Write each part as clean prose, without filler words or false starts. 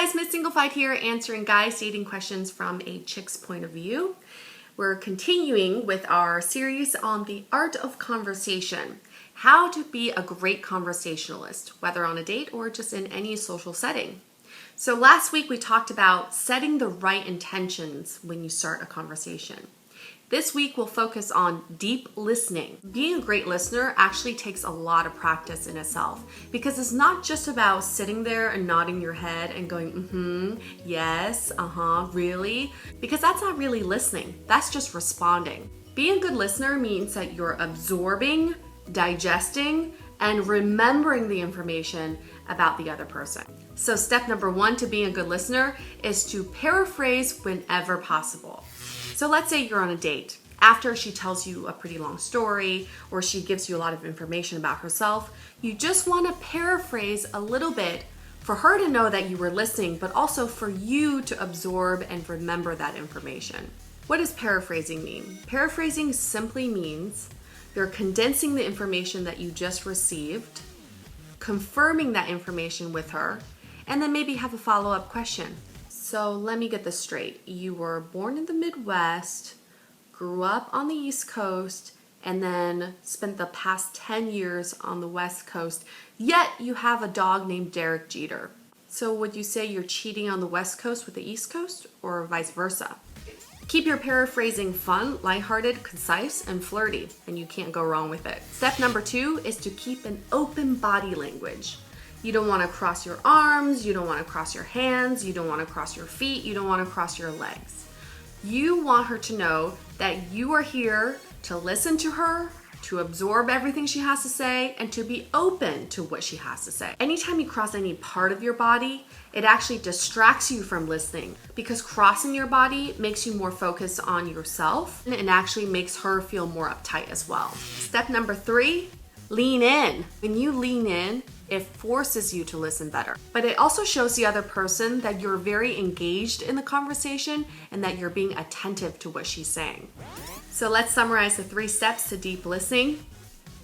guys, Miss Singlified here, answering guys dating questions from a chick's point of view. We're continuing with our series on the art of conversation, how to be a great conversationalist, whether on a date or just in any social setting. So last week we talked about setting the right intentions when you start a conversation. This week we'll focus on deep listening. Being a great listener actually takes a lot of practice in itself because it's not just about sitting there and nodding your head and going, yes, really, because that's not really listening. That's just responding. Being a good listener means that you're absorbing, digesting, and remembering the information about the other person. So step number 1 to being a good listener is to paraphrase whenever possible. So let's say you're on a date. After she tells you a pretty long story or she gives you a lot of information about herself, you just want to paraphrase a little bit for her to know that you were listening, but also for you to absorb and remember that information. What does paraphrasing mean? Paraphrasing simply means you're condensing the information that you just received, confirming that information with her, and then maybe have a follow-up question. So let me get this straight. You were born in the Midwest, grew up on the East Coast, and then spent the past 10 years on the West Coast, yet you have a dog named Derek Jeter. So would you say you're cheating on the West Coast with the East Coast, or vice versa? Keep your paraphrasing fun, lighthearted, concise, and flirty, and you can't go wrong with it. Step number 2 is to keep an open body language. You don't want to cross your arms, you don't want to cross your hands, you don't want to cross your feet, you don't want to cross your legs. You want her to know that you are here to listen to her, to absorb everything she has to say, and to be open to what she has to say. Anytime you cross any part of your body, it actually distracts you from listening because crossing your body makes you more focused on yourself and actually makes her feel more uptight as well. Step number 3, lean in. When you lean in, it forces you to listen better. But it also shows the other person that you're very engaged in the conversation and that you're being attentive to what she's saying. So let's summarize the 3 steps to deep listening.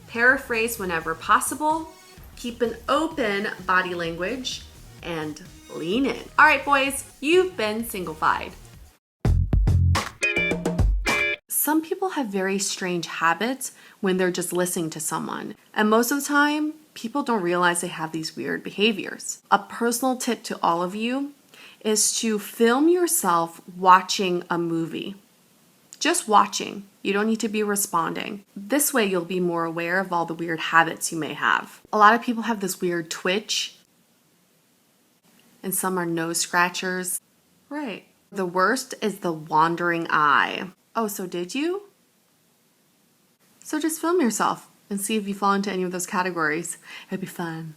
Paraphrase whenever possible, keep an open body language, and lean in. All right, boys, you've been Singlified. Some people have very strange habits when they're just listening to someone. And most of the time, people don't realize they have these weird behaviors. A personal tip to all of you is to film yourself watching a movie. Just watching. You don't need to be responding. This way you'll be more aware of all the weird habits you may have. A lot of people have this weird twitch, and some are nose scratchers. Right. The worst is the wandering eye. Oh, so did you? So just film yourself and see if you fall into any of those categories. It'd be fun.